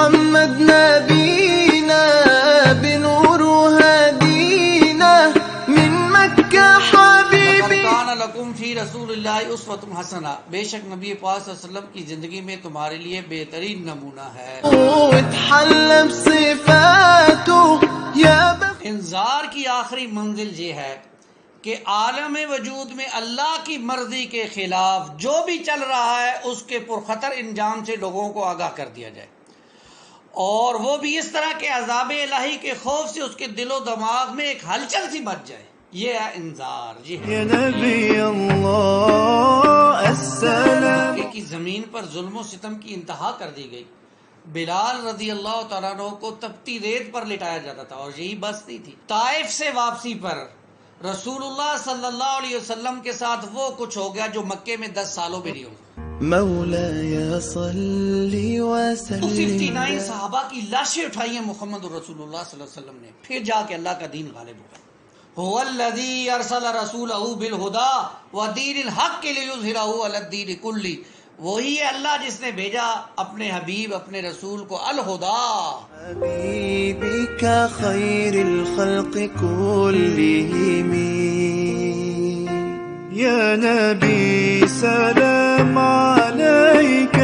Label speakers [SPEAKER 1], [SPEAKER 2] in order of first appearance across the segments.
[SPEAKER 1] محمد نبينا بنور هدينا من مكة حبيبي
[SPEAKER 2] کان لکم فی رسول اللہ اسوۃ حسنہ، بے شک نبی پاک صلی اللہ علیہ وسلم کی زندگی میں تمہارے لیے بہترین نمونہ ہے۔
[SPEAKER 1] وتحلى بصفاته يا
[SPEAKER 2] انذار کی آخری منزل یہ ہے کہ عالم وجود میں اللہ کی مرضی کے خلاف جو بھی چل رہا ہے اس کے پرخطر انجام سے لوگوں کو آگاہ کر دیا جائے، اور وہ بھی اس طرح کے عذاب الہی کے خوف سے اس کے دل و دماغ میں ایک ہلچل سی مچ جائے۔ یہ ہے انذار، یہ ہے
[SPEAKER 1] يا نبي الله السلام۔
[SPEAKER 2] مکے کی زمین پر ظلم و ستم کی انتہا کر دی گئی۔ بلال رضی اللہ تعالیٰ عنہ کو تپتی ریت پر لٹایا جاتا تھا اور یہی بس نہیں تھی۔ طائف سے واپسی پر رسول اللہ صلی اللہ علیہ وسلم کے ساتھ وہ کچھ ہو گیا جو مکے میں 10 سالوں میں نہیں ہوا۔
[SPEAKER 1] مولاي صل وسلم۔
[SPEAKER 2] 69 صحابہ کی لاشیں اٹھائی ہیں محمد رسول اللہ صلی اللہ علیہ وسلم نے، پھر جا کے اللہ کا دین غالب ہوا۔ هو الذی ارسل رسولہ بالہدی ودین الحق لیظہرہ علی الدین کلہ، وہی ہے اللہ جس نے بھیجا اپنے حبیب اپنے رسول کو الہدا۔
[SPEAKER 1] حبيبك خير الخلق كلهم يا نبي سلام عليك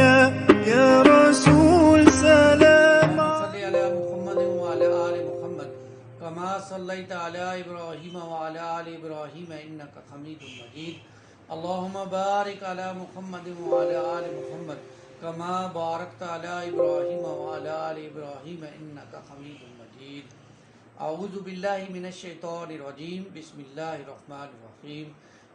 [SPEAKER 1] يا رسول سلام
[SPEAKER 2] صلی علی محمد وعلی آل محمد کما صلیت علی ابراہیم وعلی آل ابراہیم انک حمید مجید۔ اللہم بارک علی محمد وعلی آل محمد کما بارکت علی ابراہیم وعلی آل ابراہیم انک حمید مجید۔ اعوذ باللہ من الشیطان الرجیم، بسم اللہ الرحمن الرحیم۔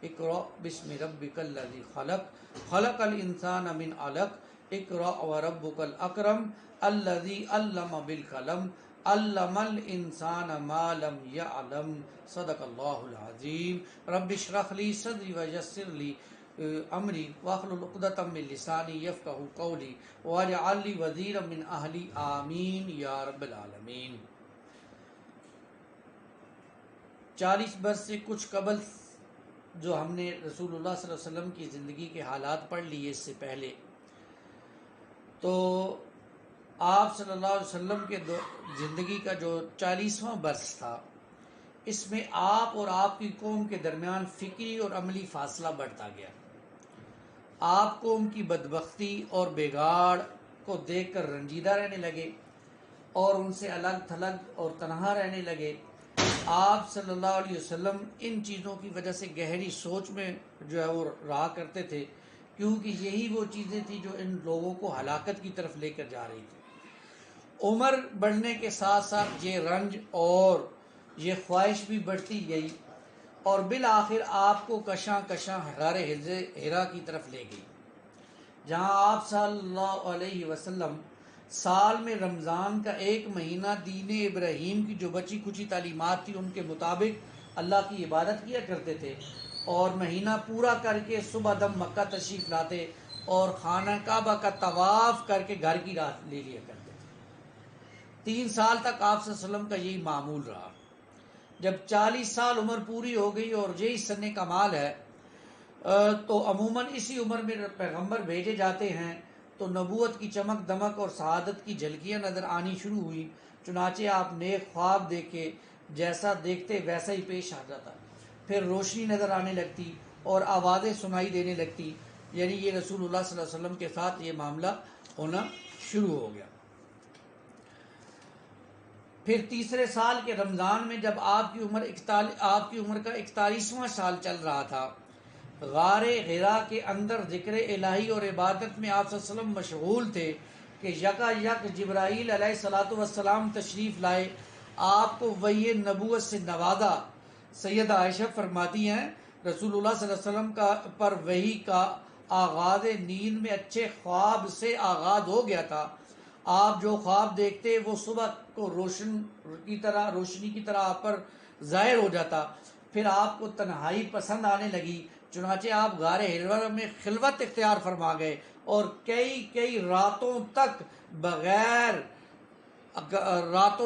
[SPEAKER 2] اقرأ بسم ربک الذی خلق، خلق الانسان من علق، اقرأ وربک الاکرم، الذی علم بالقلم، علم الانسان ما لم یعلم، صدق اللہ العظیم۔ رب اشرح لی صدری ویسر لی امری واحلل عقدۃ من لسانی یفقہوا قولی واجعل لی وزیرا من اہلی، آمین یا رب العالمین۔ 40 برس سے کچھ قبل جو ہم نے رسول اللہ صلی اللہ علیہ وسلم کی زندگی کے حالات پڑھ لیے، اس سے پہلے تو آپ صلی اللہ علیہ وسلم کے زندگی کا جو 40واں برس تھا، اس میں آپ اور آپ کی قوم کے درمیان فکری اور عملی فاصلہ بڑھتا گیا۔ آپ قوم کی بدبختی اور بگاڑ کو دیکھ کر رنجیدہ رہنے لگے اور ان سے الگ تھلگ اور تنہا رہنے لگے۔ آپ صلی اللہ علیہ وسلم ان چیزوں کی وجہ سے گہری سوچ میں جو ہے وہ رہا کرتے تھے، کیونکہ یہی وہ چیزیں تھیں جو ان لوگوں کو ہلاکت کی طرف لے کر جا رہی تھی۔ عمر بڑھنے کے ساتھ ساتھ یہ رنج اور یہ خواہش بھی بڑھتی گئی، اور بالآخر آپ کو کشاں کشاں غار حرا کی طرف لے گئی، جہاں آپ صلی اللہ علیہ وسلم سال میں رمضان کا 1 مہینہ دین ابراہیم کی جو بچی کچی تعلیمات تھی ان کے مطابق اللہ کی عبادت کیا کرتے تھے، اور مہینہ پورا کر کے صبح دم مکہ تشریف لاتے اور خانہ کعبہ کا طواف کر کے گھر کی راہ لے لیا کرتے تھے۔ 3 سال تک آپ صلی اللہ علیہ وسلم کا یہی معمول رہا۔ جب 40 سال عمر پوری ہو گئی اور یہی سن کمال ہے، تو عموماً اسی عمر میں پیغمبر بھیجے جاتے ہیں، تو نبوت کی چمک دمک اور سعادت کی جھلکیاں نظر آنی شروع ہوئی۔ چنانچہ آپ نیک خواب دیکھے، جیسا دیکھتے ویسا ہی پیش آ جاتا، پھر روشنی نظر آنے لگتی اور آوازیں سنائی دینے لگتی، یعنی یہ رسول اللہ صلی اللہ علیہ وسلم کے ساتھ یہ معاملہ ہونا شروع ہو گیا۔ پھر تیسرے سال کے رمضان میں جب آپ کی عمر کا 41واں سال چل رہا تھا، غار حرا کے اندر ذکر الہی اور عبادت میں آپ صلی اللہ علیہ وسلم مشغول تھے کہ یکا یک جبرائیل علیہ الصلوۃ والسلام تشریف لائے، آپ کو وحی نبوت سے نوازا۔ سیدہ عائشہ فرماتی ہیں رسول اللہ صلی اللہ علیہ وسلم پر وحی کا آغاز نیند میں اچھے خواب سے آغاز ہو گیا تھا۔ آپ جو خواب دیکھتے وہ صبح کو روشنی کی طرح آپ پر ظاہر ہو جاتا، پھر آپ کو تنہائی پسند آنے لگی، چنانچہ آپ غار حرا میں خلوت اختیار فرما گئے اور کئی راتوں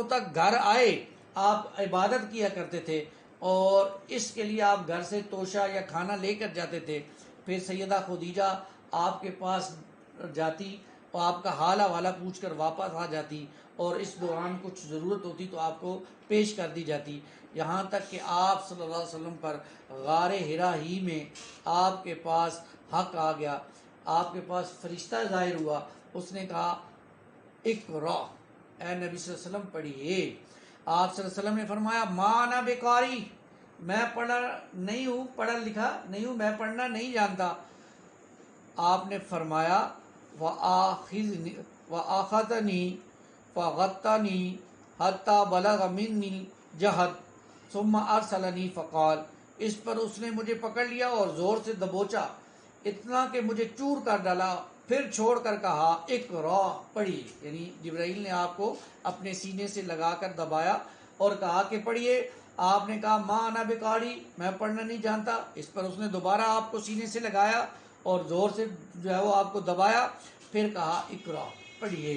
[SPEAKER 2] تک گھر آئے آپ عبادت کیا کرتے تھے، اور اس کے لیے آپ گھر سے توشہ یا کھانا لے کر جاتے تھے۔ پھر سیدہ خدیجہ آپ کے پاس جاتی اور آپ کا حال حوالہ پوچھ کر واپس آ جاتی، اور اس دوران کچھ ضرورت ہوتی تو آپ کو پیش کر دی جاتی، یہاں تک کہ آپ صلی اللہ علیہ وسلم پر غار حرا ہی میں آپ کے پاس حق آ گیا، آپ کے پاس فرشتہ ظاہر ہوا، اس نے کہا اقرا، اے نبی صلی اللہ علیہ وسلم پڑھیے۔ آپ صلی اللہ علیہ وسلم نے فرمایا ما انا بقاری، میں پڑھا نہیں ہوں، پڑھا لکھا نہیں ہوں، میں پڑھنا نہیں جانتا۔ آپ نے فرمایا وَآخَذَنِي فَغَطَّنِي حَتَّى بَلَغَ مِنِّي الْجَهْدُ ثُمَّ أَرْسَلَنِي فَقَالَ، اس پر اس نے مجھے پکڑ لیا اور زور سے دبوچا، اتنا کہ مجھے چور کر ڈالا، پھر چھوڑ کر کہا اقرا، پڑھیے، یعنی جبرائیل نے آپ کو اپنے سینے سے لگا کر دبایا اور کہا کہ پڑھیے۔ آپ نے کہا ما انا بقاری، میں پڑھنا نہیں جانتا۔ اس پر اس نے دوبارہ آپ کو سینے سے لگایا اور زور سے جو ہے وہ آپ کو دبایا، پھر کہا اقرا، پڑھیے۔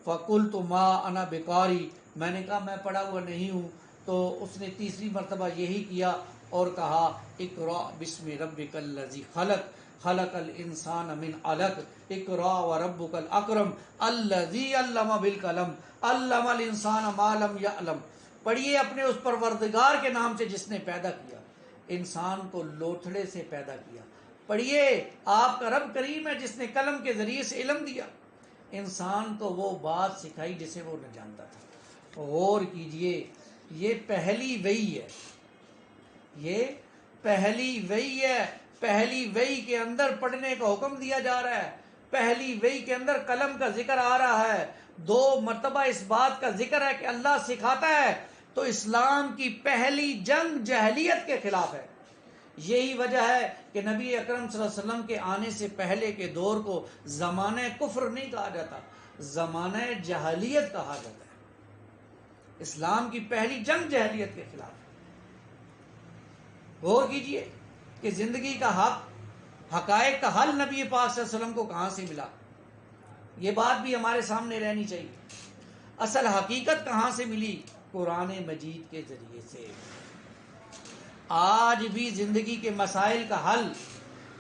[SPEAKER 2] فقلت ما انا بقاری، میں نے کہا میں پڑھا ہوا نہیں ہوں۔ تو اس نے تیسری مرتبہ یہی کیا اور کہا اقرا بسم ربک الذی خلق، خلق الانسان من علق، اقرا وربک الاکرم الذی علم بالقلم، علم الانسان ما لم یعلم، پڑھیے اپنے اس پروردگار کے نام سے جس نے پیدا کیا، انسان کو لوتھڑے سے پیدا کیا۔ پڑھیے آپ کا رب کریم ہے جس نے قلم کے ذریعے سے علم دیا، انسان کو وہ بات سکھائی جسے وہ نہ جانتا تھا۔ غور کیجئے، یہ پہلی وحی ہے، یہ پہلی وحی ہے، پہلی وحی کے اندر پڑھنے کا حکم دیا جا رہا ہے، پہلی وحی کے اندر قلم کا ذکر آ رہا ہے، 2 مرتبہ اس بات کا ذکر ہے کہ اللہ سکھاتا ہے، تو اسلام کی پہلی جنگ جہلیت کے خلاف ہے۔ یہی وجہ ہے کہ نبی اکرم صلی اللہ علیہ وسلم کے آنے سے پہلے کے دور کو زمانہ کفر نہیں کہا جاتا، زمانہ جہلیت کہا جاتا ہے۔ اسلام کی پہلی جنگ جہلیت کے خلاف ہے۔ غور کیجئے کہ زندگی کا حق، حقائق کا حل نبی پاک صلی اللہ علیہ وسلم کو کہاں سے ملا، یہ بات بھی ہمارے سامنے رہنی چاہیے۔ اصل حقیقت کہاں سے ملی؟ قرآن مجید کے ذریعے سے۔ آج بھی زندگی کے مسائل کا حل،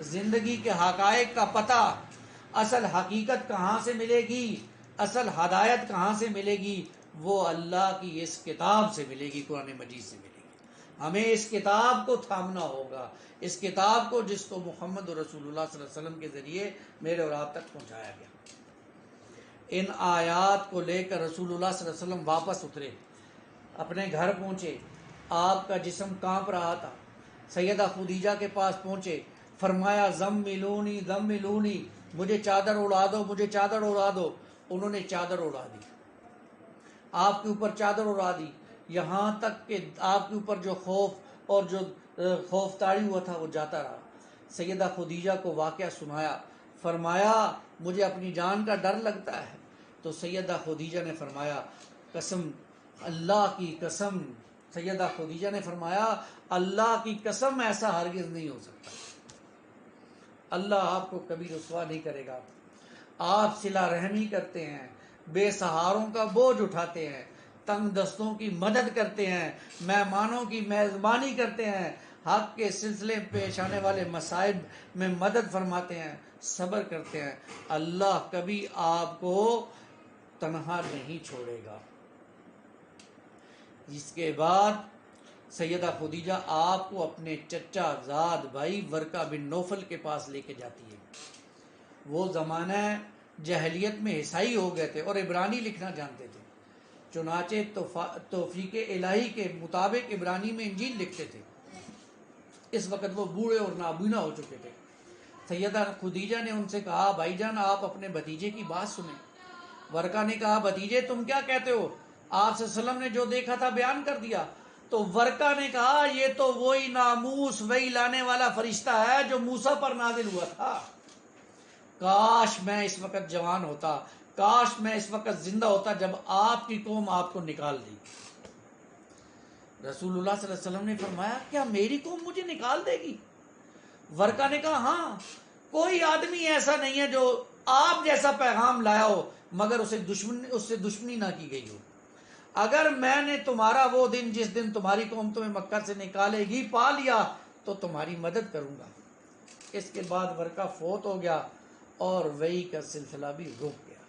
[SPEAKER 2] زندگی کے حقائق کا پتہ، اصل حقیقت کہاں سے ملے گی، اصل ہدایت کہاں سے ملے گی؟ وہ اللہ کی اس کتاب سے ملے گی، قرآن مجید سے ملے گی۔ ہمیں اس کتاب کو تھامنا ہوگا، اس کتاب کو جس کو محمد رسول اللہ صلی اللہ علیہ وسلم کے ذریعے میرے اور آپ تک پہنچایا گیا۔ ان آیات کو لے کر رسول اللہ صلی اللہ علیہ وسلم واپس اترے، اپنے گھر پہنچے، آپ کا جسم کانپ رہا تھا، سیدہ خدیجہ کے پاس پہنچے، فرمایا زملونی زملونی، مجھے چادر اڑا دو، مجھے چادر اڑا دو۔ انہوں نے چادر اڑا دی، آپ کے اوپر چادر اڑا دی، یہاں تک کہ آپ کے اوپر جو خوف اور جو خوف تاری ہوا تھا وہ جاتا رہا۔ سیدہ خدیجہ کو واقعہ سنایا، فرمایا مجھے اپنی جان کا ڈر لگتا ہے۔ تو سیدہ خدیجہ نے فرمایا قسم، اللہ کی قسم، سیدہ خدیجہ نے فرمایا اللہ کی قسم ایسا ہرگز نہیں ہو سکتا، اللہ آپ کو کبھی رسوا نہیں کرے گا۔ آپ صلہ رحمی کرتے ہیں، بے سہاروں کا بوجھ اٹھاتے ہیں، تنگ دستوں کی مدد کرتے ہیں، مہمانوں کی میزبانی کرتے ہیں، حق کے سلسلے پیش آنے والے مصائب میں مدد فرماتے ہیں، صبر کرتے ہیں، اللہ کبھی آپ کو تنہا نہیں چھوڑے گا۔ اس کے بعد سیدہ خدیجہ آپ کو اپنے چچا زاد بھائی ورقہ بن نوفل کے پاس لے کے جاتی ہے۔ وہ زمانہ جہلیت میں عیسائی ہو گئے تھے اور عبرانی لکھنا جانتے تھے، چنانچہ توفیق الہی کے مطابق عبرانی میں انجیل لکھتے تھے۔ اس وقت وہ بوڑھے اور نابینا ہو چکے تھے۔ سیدہ خدیجہ نے ان سے کہا بھائی جان آپ اپنے بھتیجے کی بات سنیں۔ ورقہ نے کہا بھتیجے تم کیا کہتے ہو؟ آپ صلی اللہ علیہ وسلم نے جو دیکھا تھا بیان کر دیا۔ تو ورقہ نے کہا یہ تو وہی ناموس وہی لانے والا فرشتہ ہے جو موسیٰ پر نازل ہوا تھا، کاش میں اس وقت جوان ہوتا، کاش میں اس وقت زندہ ہوتا جب آپ کی قوم آپ کو نکال دی۔ رسول اللہ صلی اللہ علیہ وسلم نے فرمایا کیا میری قوم مجھے نکال دے گی؟ ورقہ نے کہا ہاں، کوئی آدمی ایسا نہیں ہے جو آپ جیسا پیغام لایا ہو مگر اس سے دشمنی نہ کی گئی ہو۔ اگر میں نے تمہارا وہ دن جس دن تمہاری قوم تمہیں مکہ سے نکالے گی پا لیا تو تمہاری مدد کروں گا۔ اس کے بعد ورقہ فوت ہو گیا اور وحی کا سلسلہ بھی رک گیا۔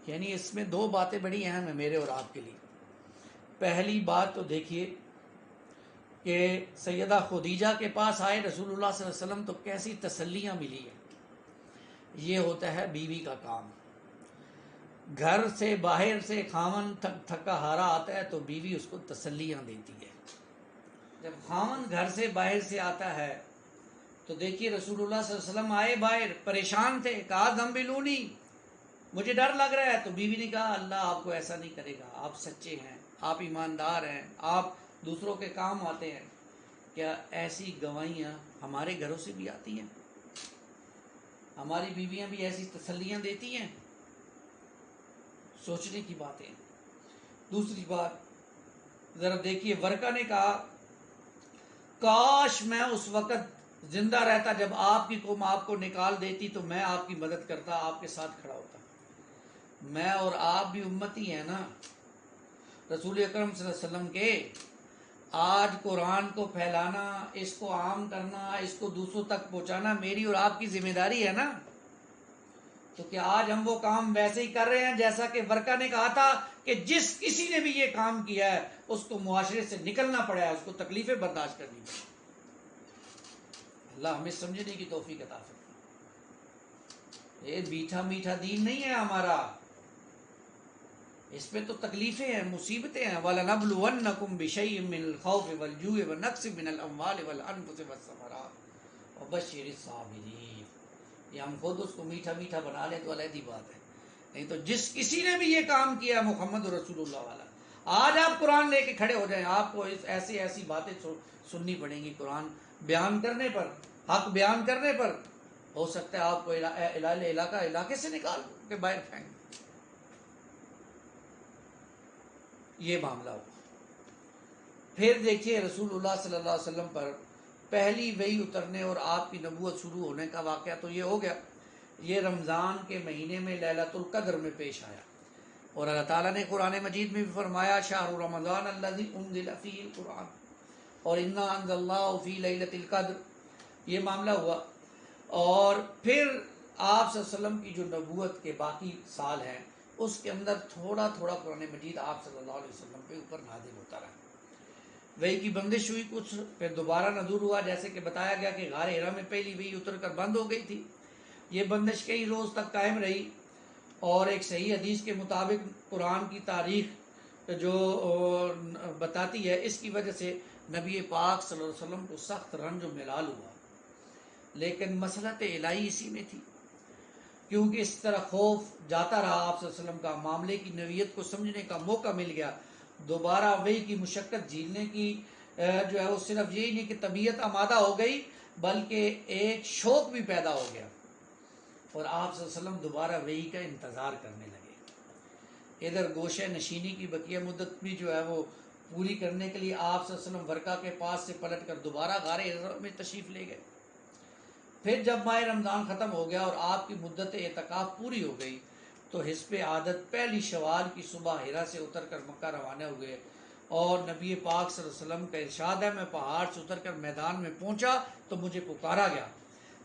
[SPEAKER 2] یعنی اس میں دو باتیں بڑی اہم ہیں میرے اور آپ کے لیے۔ پہلی بات تو دیکھیے کہ سیدہ خدیجہ کے پاس آئے رسول اللہ صلی اللہ علیہ وسلم تو کیسی تسلیاں ملی ہیں۔ یہ ہوتا ہے بیوی کا کام۔ گھر سے باہر سے خامن تھکا ہارا آتا ہے تو بیوی اس کو تسلیاں دیتی ہے۔ جب خامن گھر سے باہر سے آتا ہے تو دیکھیے رسول اللہ صلی اللہ علیہ وسلم آئے باہر، پریشان تھے، کہا ذنبلونی، مجھے ڈر لگ رہا ہے۔ تو بیوی نے کہا اللہ آپ کو ایسا نہیں کرے گا، آپ سچے ہیں، آپ ایماندار ہیں، آپ دوسروں کے کام آتے ہیں۔ کیا ایسی گواہیاں ہمارے گھروں سے بھی آتی ہیں؟ ہماری بیویاں بھی ایسی تسلیاں دیتی ہیں؟ سوچنے کی باتیں۔ دوسری بات ذرا دیکھیے، ورقہ نے کہا کاش میں اس وقت زندہ رہتا جب آپ کی قوم آپ کو نکال دیتی تو میں آپ کی مدد کرتا، آپ کے ساتھ کھڑا ہوتا۔ میں اور آپ بھی امتی ہیں نا رسول اکرم صلی اللہ علیہ وسلم کے۔ آج قرآن کو پھیلانا، اس کو عام کرنا، اس کو دوسروں تک پہنچانا میری اور آپ کی ذمہ داری ہے نا۔ تو کیا آج ہم وہ کام ویسے ہی کر رہے ہیں جیسا کہ ورقہ نے کہا تھا کہ جس کسی نے بھی یہ کام کیا ہے اس کو معاشرے سے نکلنا پڑا ہے، اس کو تکلیفیں برداشت کرنی پڑی۔ اللہ ہمیں سمجھنے کی توفیق عطا فرمائے۔ یہ میٹھا میٹھا دین نہیں ہے ہمارا، اس میں تو تکلیفیں ہیں، مصیبتیں ہیں۔ وَلَنَبْلُوَنَّكُمْ بِشَيْءٍ مِّنَ الْخَوْفِ وَالْجُوعِ وَنَقْصٍ مِّنَ الْأَمْوَالِ وَالْأَنفُسِ وَالثَّمَرَاتِ وَبَشِّرِ الصَّابِرِينَ۔ یہ ہم خود اس کو میٹھا میٹھا بنا لیں تو علیحدہ بات ہے، نہیں تو جس کسی نے بھی یہ کام کیا محمد رسول اللہ والا، آج آپ قرآن لے کے کھڑے ہو جائیں، آپ کو ایسی ایسی باتیں سننی پڑیں گی قرآن بیان کرنے پر، حق بیان کرنے پر۔ ہو سکتا ہے آپ کو علاقے سے نکال کے باہر پھینک، یہ معاملہ ہوا۔ پھر دیکھیے رسول اللہ صلی اللہ علیہ وسلم پر پہلی وحی اترنے اور آپ کی نبوت شروع ہونے کا واقعہ تو یہ ہو گیا، یہ رمضان کے مہینے میں لیلۃ القدر میں پیش آیا، اور اللہ تعالیٰ نے قرآن مجید میں بھی فرمایا شہر رمضان الذی انزل فیہ القرآن اور انا انزلناہ فی لیلۃ القدر، یہ معاملہ ہوا۔ اور پھر آپ صلی اللہ علیہ وسلم کی جو نبوت کے باقی سال ہیں اس کے اندر تھوڑا تھوڑا قرآن مجید آپ صلی اللہ علیہ وسلم کے اوپر نازل ہوتا رہا۔ وحی کی بندش ہوئی کچھ، پھر دوبارہ نزول ہوا، جیسے کہ بتایا گیا کہ غار حرا میں پہلی وحی اتر کر بند ہو گئی تھی۔ یہ بندش کئی روز تک قائم رہی، اور ایک صحیح حدیث کے مطابق قرآن کی تاریخ جو بتاتی ہے اس کی وجہ سے نبی پاک صلی اللہ علیہ وسلم کو سخت رنج و ملال ہوا، لیکن مسلحت الہی اسی میں تھی، کیونکہ اس طرح خوف جاتا رہا آپ صلی اللہ علیہ وسلم کا، معاملے کی نوعیت کو سمجھنے کا موقع مل گیا۔ دوبارہ وحی کی مشقت جھیلنے کی جو ہے وہ صرف یہی نہیں کہ طبیعت آمادہ ہو گئی، بلکہ ایک شوق بھی پیدا ہو گیا، اور آپ صلی اللہ علیہ وسلم دوبارہ وحی کا انتظار کرنے لگے۔ ادھر گوشہ نشینی کی بقیہ مدت بھی جو ہے وہ پوری کرنے کے لیے آپ صلی اللہ علیہ وسلم ورقہ کے پاس سے پلٹ کر دوبارہ غار حرا میں تشریف لے گئے۔ پھر جب ماہ رمضان ختم ہو گیا اور آپ کی مدت اعتکاف پوری ہو گئی تو حسب عادت پہلی شوال کی صبح حرا سے اتر کر مکہ روانہ ہوئے، اور نبی پاک صلی اللہ علیہ وسلم کا ارشاد ہے میں پہاڑ سے اتر کر میدان میں پہنچا تو مجھے پکارا گیا،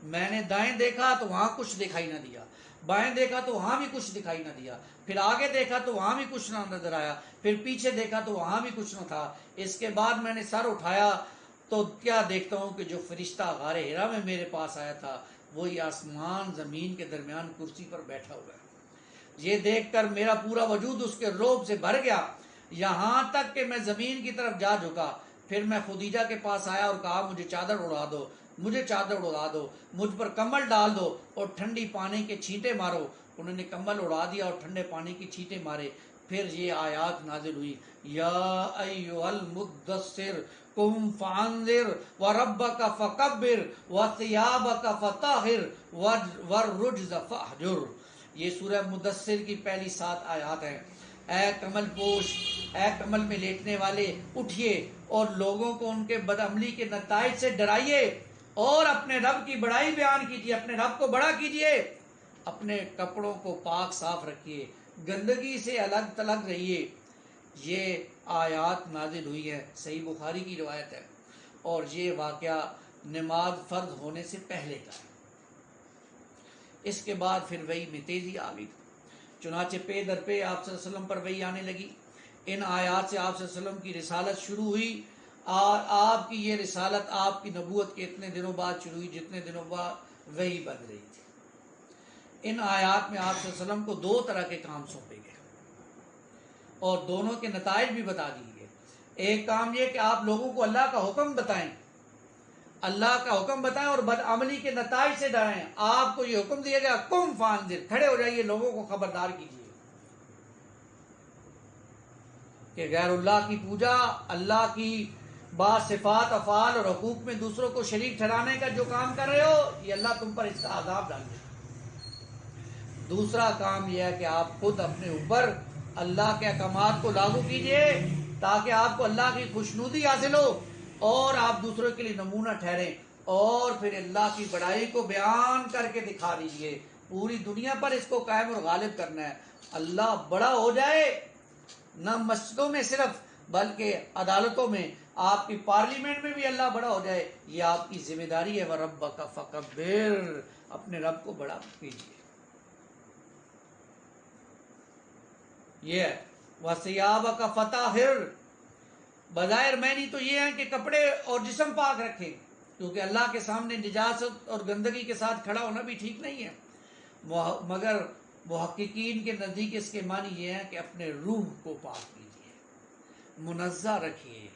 [SPEAKER 2] میں نے دائیں دیکھا تو وہاں کچھ دکھائی نہ دیا، بائیں دیکھا تو وہاں بھی کچھ دکھائی نہ دیا، پھر آگے دیکھا تو وہاں بھی کچھ نہ نظر آیا، پھر پیچھے دیکھا تو وہاں بھی کچھ نہ تھا۔ اس کے بعد میں نے سر اٹھایا تو کیا دیکھتا ہوں کہ جو فرشتہ غار حرا میں میرے پاس آیا تھا وہی آسمان زمین کے درمیان کرسی پر بیٹھا ہوا ہے۔ یہ دیکھ کر میرا پورا وجود اس کے رعب سے بھر گیا، یہاں تک کہ میں زمین کی طرف جا جھکا۔ پھر میں خدیجہ کے پاس آیا اور کہا مجھے چادر اڑا دو، مجھے چادر اڑا دو، مجھ پر کمبل ڈال دو اور ٹھنڈی پانی کے چھینٹے مارو۔ انہوں نے کمبل اڑا دیا اور ٹھنڈے پانی کے چھینٹے مارے۔ پھر یہ آیات نازل ہوئی یا ایھا المدثر قم فانذر وربک فکبر وثیابک فطہر والرجز فاہجر۔ یہ سورہ مدثر کی پہلی 7 آیات ہیں۔ اے کمل پوش، اے کمل میں لیٹنے والے، اٹھیے اور لوگوں کو ان کے بدعملی کے نتائج سے ڈرائیے اور اپنے رب کی بڑائی بیان کیجیے، اپنے رب کو بڑا کیجیے، اپنے کپڑوں کو پاک صاف رکھیے، گندگی سے الگ تلگ رہیے۔ یہ آیات نازل ہوئی ہے، صحیح بخاری کی روایت ہے، اور یہ واقعہ نماز فرض ہونے سے پہلے کا ہے۔ اس کے بعد پھر وحی میں تیزی آ گئی، چنانچہ پے در پے آپ صلی اللہ علیہ وسلم پر وحی آنے لگی۔ ان آیات سے آپ صلی اللہ علیہ وسلم کی رسالت شروع ہوئی، اور آپ کی یہ رسالت آپ کی نبوت کے اتنے دنوں بعد شروع ہوئی جتنے دنوں بعد وحی بن رہی تھی۔ ان آیات میں آپ صلی اللہ علیہ وسلم کو 2 طرح کے کام سونپے گئے اور دونوں کے نتائج بھی بتا دیے گئے۔ ایک کام یہ کہ آپ لوگوں کو اللہ کا حکم بتائیں، اللہ کا حکم بتائیں اور بدعملی کے نتائج سے ڈرائیں۔ آپ کو یہ حکم دیا گیا قم فانذر، کھڑے ہو جائیے، لوگوں کو خبردار کیجیے کہ غیر اللہ کی پوجا، اللہ کی بعض صفات افعال اور حقوق میں دوسروں کو شریک ٹھہرانے کا جو کام کر رہے ہو، یہ اللہ تم پر اس کا عذاب ڈال دے۔ دوسرا کام یہ ہے کہ آپ خود اپنے اوپر اللہ کے احکامات کو لاگو کیجئے تاکہ آپ کو اللہ کی خوشنودی حاصل ہو اور آپ دوسروں کے لیے نمونہ ٹھہریں، اور پھر اللہ کی بڑائی کو بیان کر کے دکھا دیجئے، پوری دنیا پر اس کو قائم اور غالب کرنا ہے۔ اللہ بڑا ہو جائے، نہ مسجدوں میں صرف بلکہ عدالتوں میں، آپ کی پارلیمنٹ میں بھی اللہ بڑا ہو جائے، یہ آپ کی ذمہ داری ہے۔ وَرَبَّكَ فَكَبِّرْ، اپنے رب کو بڑا کیجئے۔ یہ وَثِيَابَكَ فَطَهِّرْ، بظاہر معنی تو یہ ہے کہ کپڑے اور جسم پاک رکھیں، کیونکہ اللہ کے سامنے نجاست اور گندگی کے ساتھ کھڑا ہونا بھی ٹھیک نہیں ہے، مگر محققین کے نزدیک اس کے معنی یہ ہے کہ اپنے روح کو پاک کیجیے، منزہ رکھیے۔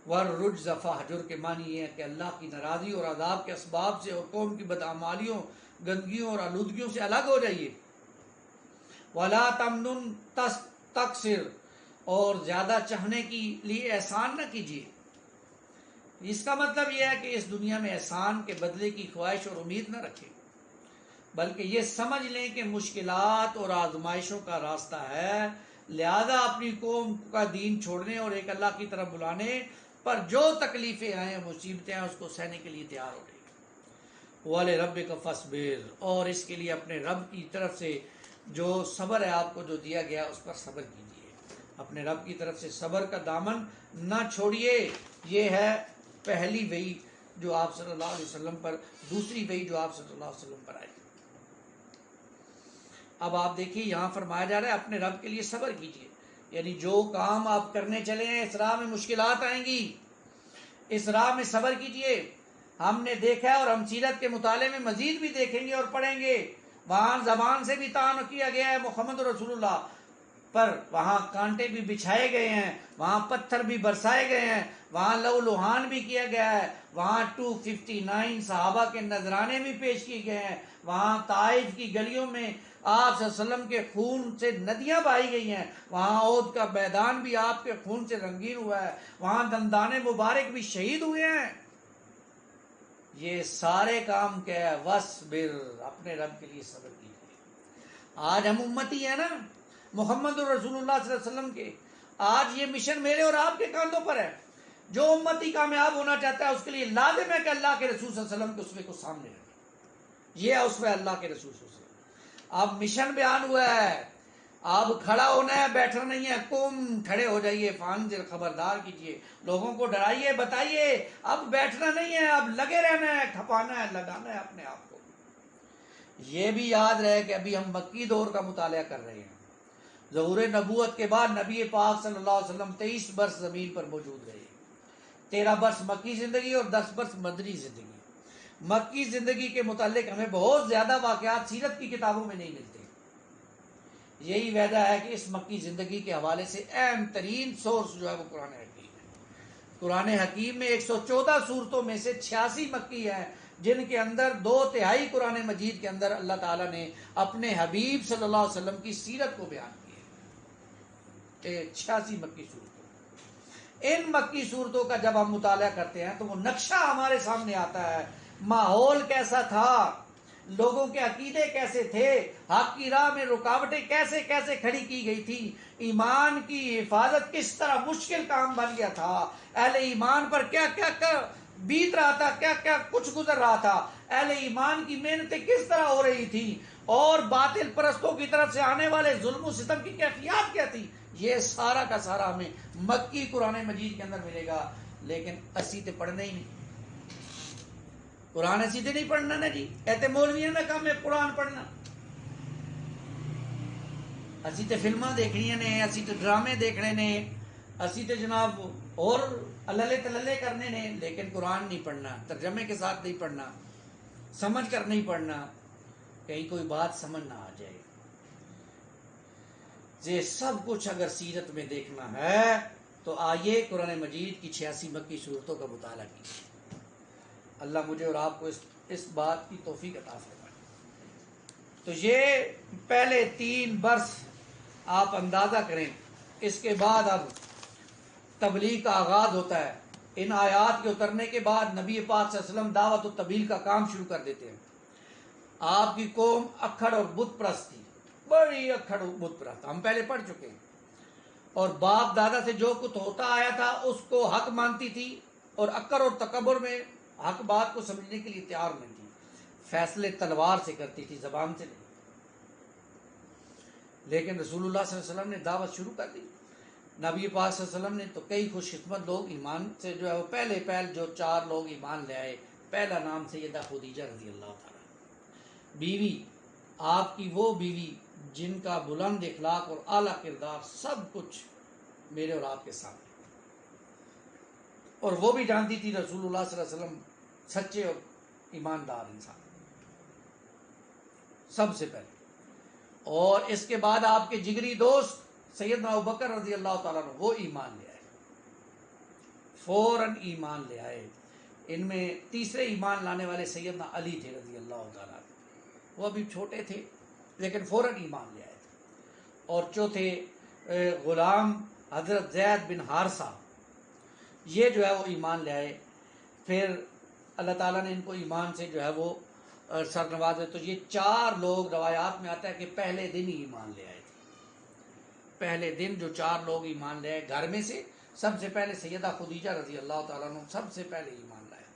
[SPEAKER 2] وَالرُّجْزَ فَاهْجُرْ کے معنی یہ ہے کہ اللہ کی ناراضی اور عذاب کے اسباب سے اور قوم کی بدعمالیوں، گندگیوں اور آلودگیوں سے الگ ہو جائیے۔ وَلَا تَمْنُنْ تَسْتَكْثِرْ، اور زیادہ چاہنے کے لیے احسان نہ کیجیے۔ اس کا مطلب یہ ہے کہ اس دنیا میں احسان کے بدلے کی خواہش اور امید نہ رکھیں، بلکہ یہ سمجھ لیں کہ مشکلات اور آزمائشوں کا راستہ ہے، لہذا اپنی قوم کا دین چھوڑنے اور ایک اللہ کی طرف بلانے پر جو تکلیفیں آئیں، مصیبتیں آئیں، اس کو سہنے کے لیے تیار ہو جائیں۔ وَلِرَبِّكَ فَاصْبِرْ، اور اس کے لیے اپنے رب کی طرف سے جو صبر ہے آپ کو جو دیا گیا اس پر صبر کیجیے، اپنے رب کی طرف سے صبر کا دامن نہ چھوڑیے۔ یہ ہے پہلی وحی جو آپ صلی اللہ علیہ وسلم پر، دوسری وحی جو آپ صلی اللہ علیہ وسلم پر آئی۔ اب آپ دیکھیے یہاں فرمایا جا رہا ہے اپنے رب کے لیے صبر کیجیے، یعنی جو کام آپ کرنے چلے ہیں اس راہ میں مشکلات آئیں گی، اس راہ میں صبر کیجیے۔ ہم نے دیکھا ہے اور ہم سیرت کے مطالعے میں مزید بھی دیکھیں گے اور پڑھیں گے، وہاں زبان سے بھی طعن کیا گیا ہے محمد رسول اللہ پر، وہاں کانٹے بھی بچھائے گئے ہیں، وہاں پتھر بھی برسائے گئے ہیں، وہاں لو لوہان بھی کیا گیا ہے، وہاں 259 صحابہ کے نذرانے بھی پیش کیے گئے ہیں، وہاں طائف کی گلیوں میں آپ صلی اللہ علیہ وسلم کے خون سے ندیاں بہائی گئی ہیں، وہاں احد کا میدان بھی آپ کے خون سے رنگین ہوا ہے، وہاں دندان مبارک بھی شہید ہوئے ہیں۔ یہ سارے کام کیا ہے؟ وَاصْبِرْ، اپنے رب کے لیے صبر کیجیے۔ آج ہم امتی ہیں نا محمد رسول اللہ صلی اللہ علیہ وسلم کے، آج یہ مشن میرے اور آپ کے کاندھوں پر ہے۔ جو امتی کامیاب ہونا چاہتا ہے اس کے لیے لازم ہے کہ اللہ کے رسول صلی اللہ علیہ وسلم کے اسوے کو سامنے رکھے، یہ ہے اسوہ اللہ کے رسول صلی اللہ علیہ وسلم۔ اب مشن بیان ہوا ہے، اب کھڑا ہونا ہے، بیٹھنا نہیں ہے، قم، کھڑے ہو جائیے، فانذر، خبردار کیجیے، لوگوں کو ڈرائیے، بتائیے، اب بیٹھنا نہیں ہے، اب لگے رہنا ہے، کھپانا ہے، لگانا ہے اپنے آپ کو۔ یہ بھی یاد رہے کہ ابھی ہم مکی دور کا مطالعہ کر رہے ہیں، ظہور نبوت کے بعد نبی پاک صلی اللہ علیہ وسلم 23 برس زمین پر موجود رہے، 13 برس مکی زندگی اور 10 برس مدنی زندگی۔ مکی زندگی کے متعلق ہمیں بہت زیادہ واقعات سیرت کی کتابوں میں نہیں ملتے، یہی وجہ ہے کہ اس مکی زندگی کے حوالے سے اہم ترین سورس جو ہے وہ قرآن حکیم ہے۔ قرآن حکیم میں 114 صورتوں میں سے 86 مکی ہیں، جن کے اندر 2/3 قرآن مجید کے اندر اللہ تعالیٰ نے اپنے حبیب صلی اللہ علیہ وسلم کی سیرت کو بیان کیا ہے، 86 مکی صورتوں۔ ان مکی صورتوں کا جب ہم مطالعہ کرتے ہیں تو وہ نقشہ ہمارے سامنے آتا ہے، ماحول کیسا تھا، لوگوں کے عقیدے کیسے تھے، حق کی راہ میں رکاوٹیں کیسے کیسے کھڑی کی گئی تھی، ایمان کی حفاظت کس طرح مشکل کام بن گیا تھا، اہل ایمان پر کیا کیا بیت رہا تھا، کیا کیا کچھ گزر رہا تھا، اہل ایمان کی محنتیں کس طرح ہو رہی تھی، اور باطل پرستوں کی طرف سے آنے والے ظلم و ستم کی کیفیات کیا تھی، یہ سارا کا سارا ہمیں مکی قرآن مجید کے اندر ملے گا، لیکن اسی تے پڑھنے ہی نہیں۔ قرآن سیدھے نہیں پڑھنا نا جی، کہتے مولویوں کا کام ہے قرآن پڑھنا، اسی تے فلماں دیکھنیاں نے، اسی تے ڈرامے دیکھنے نے، اسی تے جناب اور اللہ تللے کرنے نے، لیکن قرآن نہیں پڑھنا، ترجمے کے ساتھ نہیں پڑھنا، سمجھ کر نہیں پڑھنا، کہیں کوئی بات سمجھ نہ آ جائے۔ یہ سب کچھ اگر سیرت میں دیکھنا ہے تو آئیے قرآن مجید کی 86 مکی صورتوں کا مطالعہ کیجیے۔ اللہ مجھے اور آپ کو اس بات کی توفیق عطا فرمائے۔ تو یہ پہلے 3 برس آپ اندازہ کریں، اس کے بعد اب تبلیغ کا آغاز ہوتا ہے۔ ان آیات کے اترنے کے بعد نبی پاک صلی اللہ علیہ وسلم دعوت و تبلیغ کا کام شروع کر دیتے ہیں۔ آپ کی قوم اکھڑ اور بت پرست تھی، بڑی اکھڑ اور بت پرست، ہم پہلے پڑھ چکے ہیں، اور باپ دادا سے جو کچھ ہوتا آیا تھا اس کو حق مانتی تھی، اور اکڑ اور تکبر میں حق بات کو سمجھنے کے لیے تیار نہیں تھی، فیصلے تلوار سے کرتی تھی، زبان سے نہیں۔ لیکن رسول اللہ صلی اللہ علیہ وسلم نے دعوت شروع کر دی۔ نبی پاک صلی اللہ علیہ وسلم نے تو کئی خوش قسمت لوگ ایمان سے جو ہے وہ پہلے جو 4 لوگ ایمان لے آئے، پہلا نام سیدہ خدیجہ رضی اللہ تعالیٰ، بیوی آپ کی وہ بیوی جن کا بلند اخلاق اور اعلیٰ کردار سب کچھ میرے اور آپ کے سامنے، اور وہ بھی جانتی تھی رسول اللہ صلی اللہ علیہ وسلم سچے اور ایماندار انسان سب سے پہلے۔ اور اس کے بعد آپ کے جگری دوست سیدنا ابوبکر رضی اللہ تعالیٰ عنہ، وہ ایمان لے آئے، فوراً ایمان لے آئے۔ ان میں تیسرے ایمان لانے والے سیدنا علی تھے رضی اللہ تعالیٰ عنہ، وہ ابھی چھوٹے تھے لیکن فوراً ایمان لے آئے تھے۔ اور چوتھے غلام حضرت زید بن حارثہ، یہ جو ہے وہ ایمان لے آئے۔ پھر اللہ تعالیٰ نے ان کو ایمان سے جو ہے وہ سر نوازے۔ تو یہ 4 لوگ روایات میں آتا ہے کہ پہلے دن ہی ایمان لے آئے تھے۔ پہلے دن جو 4 لوگ ایمان لے آئے گھر میں سے، سب سے پہلے سیدہ خدیجہ رضی اللہ تعالیٰ عنہ سب سے پہلے ایمان لایا،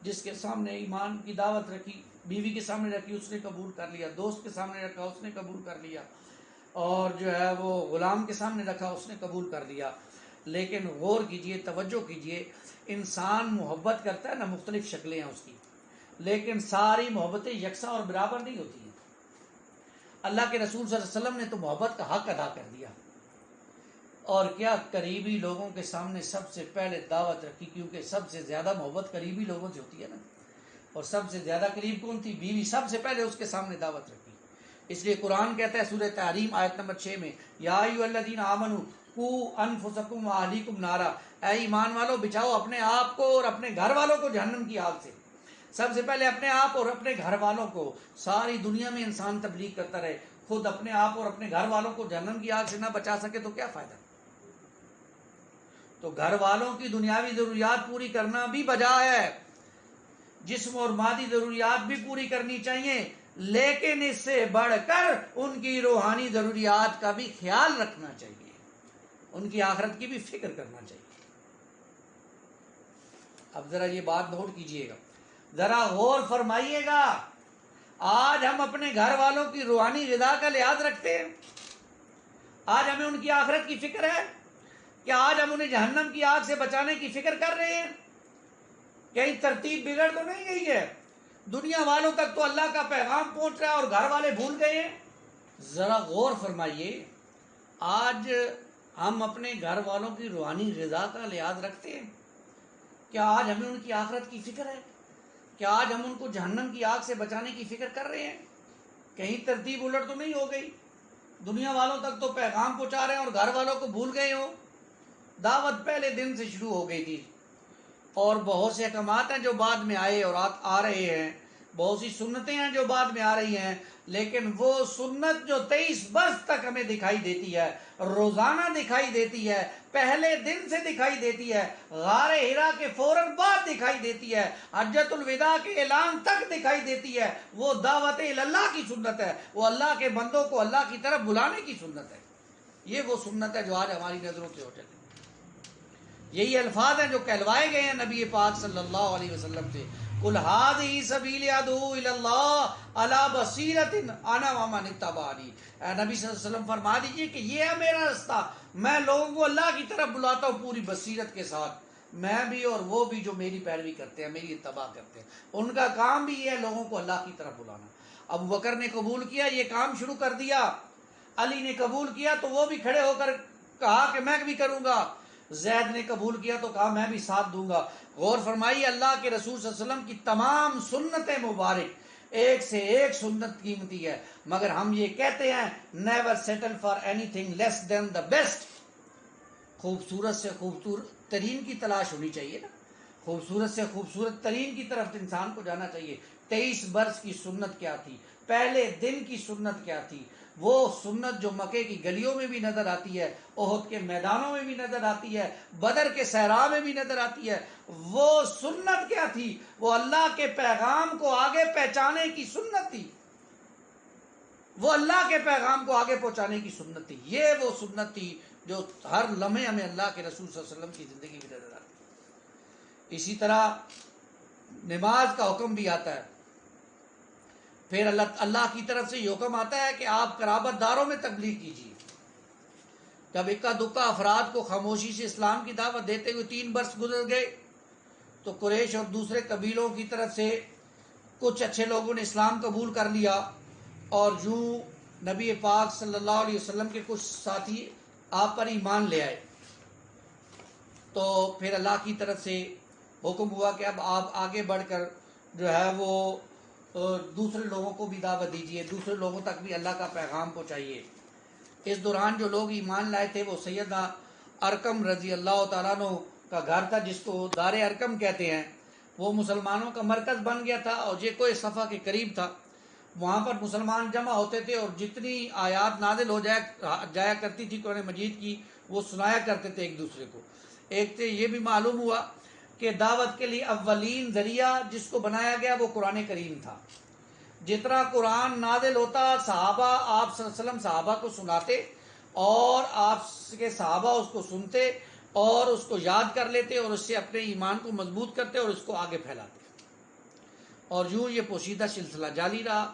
[SPEAKER 2] جس کے سامنے ایمان کی دعوت رکھی، بیوی کے سامنے رکھی اس نے قبول کر لیا، دوست کے سامنے رکھا اس نے قبول کر لیا، اور جو ہے وہ غلام کے سامنے رکھا اس نے قبول کر لیا۔ لیکن غور کیجئے، توجہ کیجئے، انسان محبت کرتا ہے نا، مختلف شکلیں ہیں اس کی، لیکن ساری محبتیں یکساں اور برابر نہیں ہوتی ہیں۔ اللہ کے رسول صلی اللہ علیہ وسلم نے تو محبت کا حق ادا کر دیا، اور کیا قریبی لوگوں کے سامنے سب سے پہلے دعوت رکھی، کیونکہ سب سے زیادہ محبت قریبی لوگوں سے ہوتی ہے نا، اور سب سے زیادہ قریب کون تھی؟ بیوی، سب سے پہلے اس کے سامنے دعوت رکھی۔ اس لیے قرآن کہتا ہے سورہ تحریم آیت نمبر 6 میں، یا ایھا الذین آمنوا قوا انفسکم واہلیکم نارا، اے ایمان والو بچاؤ اپنے آپ کو اور اپنے گھر والوں کو جہنم کی آگ سے۔ سب سے پہلے اپنے آپ اور اپنے گھر والوں کو۔ ساری دنیا میں انسان تبلیغ کرتا رہے، خود اپنے آپ اور اپنے گھر والوں کو جہنم کی آگ سے نہ بچا سکے تو کیا فائدہ؟ تو گھر والوں کی دنیاوی ضروریات پوری کرنا بھی بجا ہے، جسم اور مادی ضروریات بھی پوری کرنی چاہیے، لیکن اس سے بڑھ کر ان کی روحانی ضروریات کا بھی خیال رکھنا چاہیے، ان کی آخرت کی بھی فکر کرنا چاہیے۔ اب ذرا یہ بات نوٹ کیجئے گا، ذرا غور فرمائیے گا، آج ہم اپنے گھر والوں کی روحانی غذا کا لحاظ رکھتے ہیں؟ آج ہمیں ان کی آخرت کی فکر ہے؟ کیا آج ہم انہیں جہنم کی آگ سے بچانے کی فکر کر رہے ہیں؟ کہیں ترتیب بگڑ تو نہیں گئی ہے؟ دنیا والوں تک تو اللہ کا پیغام پہنچ رہا ہے اور گھر والے بھول گئے ہیں؟ ذرا غور فرمائیے، آج ہم اپنے گھر والوں کی روحانی غذا کا لحاظ رکھتے ہیں؟ کیا آج ہمیں ان کی آخرت کی فکر ہے؟ کیا آج ہم ان کو جہنم کی آگ سے بچانے کی فکر کر رہے ہیں؟ کہیں ترتیب الٹ تو نہیں ہو گئی؟ دنیا والوں تک تو پیغام پہنچا رہے ہیں اور گھر والوں کو بھول گئے ہو؟ دعوت پہلے دن سے شروع ہو گئی تھی، اور بہت سے احکامات ہیں جو بعد میں آئے اور آ رہے ہیں، بہت سی سنتیں ہیں جو بعد میں آ رہی ہیں، لیکن وہ سنت جو 23 برس تک ہمیں دکھائی دیتی ہے، روزانہ دکھائی دیتی ہے، پہلے دن سے دکھائی دیتی ہے، غار حرا کے فوراً بعد دکھائی دیتی ہے، حجۃ الوداع کے اعلان تک دکھائی دیتی ہے، وہ دعوت اللہ کی سنت ہے، وہ اللہ کے بندوں کو اللہ کی طرف بلانے کی سنت ہے۔ یہ وہ سنت ہے جو آج ہماری نظروں سے اوجھل ہے۔ یہی الفاظ ہیں جو کہلوائے گئے ہیں نبی پاک صلی اللہ علیہ وسلم سے، قل ھذہ سبیلی ادعو الی اللہ علی بصیرۃ انا ومن اتبعنی۔ اے نبی صلی اللہ علیہ وسلم فرما دیجئے کہ یہ ہے میرا راستہ، میں لوگوں کو اللہ کی طرف بلاتا ہوں پوری بصیرت کے ساتھ، میں بھی اور وہ بھی جو میری پیروی کرتے ہیں، میری اتباع کرتے ہیں، ان کا کام بھی یہ ہے لوگوں کو اللہ کی طرف بلانا۔ ابو بکر نے قبول کیا، یہ کام شروع کر دیا، علی نے قبول کیا تو وہ بھی کھڑے ہو کر کہا کہ میں بھی کروں گا، زید نے قبول کیا تو کہا میں بھی ساتھ دوں گا۔ غور فرمائیے، اللہ کے رسول صلی اللہ علیہ وسلم کی تمام سنتیں مبارک ایک سے ایک سنت قیمتی ہے، مگر ہم یہ کہتے ہیں never settle for anything less than the best. خوبصورت سے خوبصورت ترین کی تلاش ہونی چاہیے نا، خوبصورت سے خوبصورت ترین کی طرف انسان کو جانا چاہیے۔ 23 برس کی سنت کیا تھی، پہلے دن کی سنت کیا تھی، وہ سنت جو مکے کی گلیوں میں بھی نظر آتی ہے، احد کے میدانوں میں بھی نظر آتی ہے، بدر کے صحرا میں بھی نظر آتی ہے، وہ سنت کیا تھی؟ وہ اللہ کے پیغام کو آگے پہنچانے کی سنت تھی، وہ اللہ کے پیغام کو آگے پہنچانے کی سنت تھی۔ یہ وہ سنت تھی جو ہر لمحے ہمیں اللہ کے رسول صلی اللہ علیہ وسلم کی زندگی میں نظر آتی ہے۔ اسی طرح نماز کا حکم بھی آتا ہے، پھر اللہ کی طرف سے یہ حکم آتا ہے کہ آپ قرابت داروں میں تبلیغ کیجیے۔ جب اکا دکا افراد کو خاموشی سے اسلام کی دعوت دیتے ہوئے 3 برس گزر گئے تو قریش اور دوسرے قبیلوں کی طرف سے کچھ اچھے لوگوں نے اسلام قبول کر لیا، اور یوں نبی پاک صلی اللہ علیہ وسلم کے کچھ ساتھی آپ پر ایمان لے آئے۔ تو پھر اللہ کی طرف سے حکم ہوا کہ اب آپ آگے بڑھ کر جو ہے وہ دوسرے لوگوں کو بھی دعوت دیجیے، دوسرے لوگوں تک بھی اللہ کا پیغام پہنچائیے۔ اس دوران جو لوگ ایمان لائے تھے وہ سیدنا ارقم رضی اللہ تعالیٰ عنہ کا گھر تھا، جس کو دار ارقم کہتے ہیں، وہ مسلمانوں کا مرکز بن گیا تھا، اور یہ کوئی صفا کے قریب تھا۔ وہاں پر مسلمان جمع ہوتے تھے اور جتنی آیات نازل ہو جایا کرتی تھی قرآن مجید کی، وہ سنایا کرتے تھے ایک دوسرے کو۔ ایک سے یہ بھی معلوم ہوا کہ دعوت کے لیے اولین ذریعہ جس کو بنایا گیا وہ قرآن کریم تھا۔ جتنا قرآن نازل ہوتا، صحابہ آپ صلی اللہ علیہ وسلم صحابہ کو سناتے، اور آپ کے صحابہ اس کو سنتے اور اس کو یاد کر لیتے، اور اس سے اپنے ایمان کو مضبوط کرتے اور اس کو آگے پھیلاتے، اور یوں یہ پوشیدہ سلسلہ جاری رہا۔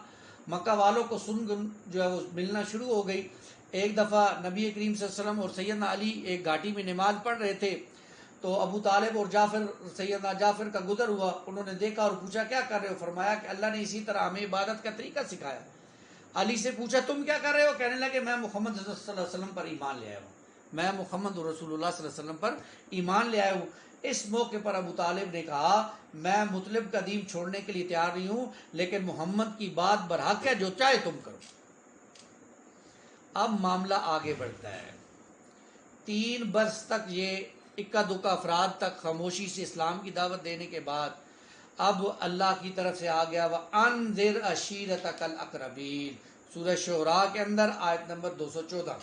[SPEAKER 2] مکہ والوں کو سن جو ہے وہ ملنا شروع ہو گئی۔ ایک دفعہ نبی کریم صلی اللہ علیہ وسلم اور سیدنا علی ایک گھاٹی میں نماز پڑھ رہے تھے، تو ابو طالب اور سیدنا جعفر کا گزر ہوا، انہوں نے دیکھا اور پوچھا کیا کر رہے ہو؟ فرمایا کہ اللہ نے اسی طرح ہمیں عبادت کا طریقہ سکھایا۔ علی سے پوچھا تم کیا کر رہے ہو؟ کہنے لگے میں محمد صلی اللہ علیہ وسلم پر ایمان لے آیا ہوں، میں محمد رسول اللہ صلی اللہ علیہ وسلم پر ایمان لے آیا ہوں۔ اس موقع پر ابو طالب نے کہا میں مطلب کا دین چھوڑنے کے لیے تیار نہیں ہوں، لیکن محمد کی بات برحق ہے، جو چاہے تم کرو۔ اب معاملہ آگے بڑھتا ہے۔ 3 برس تک یہ اکا دکا افراد تک خاموشی سے اسلام کی دعوت دینے کے بعد اب اللہ کی طرف سے آ گیا وَأَنذِرْ عَشِيرَتَكَ الْأَقْرَبِينَ، سورہ شعراء کے اندر آیت نمبر 214۔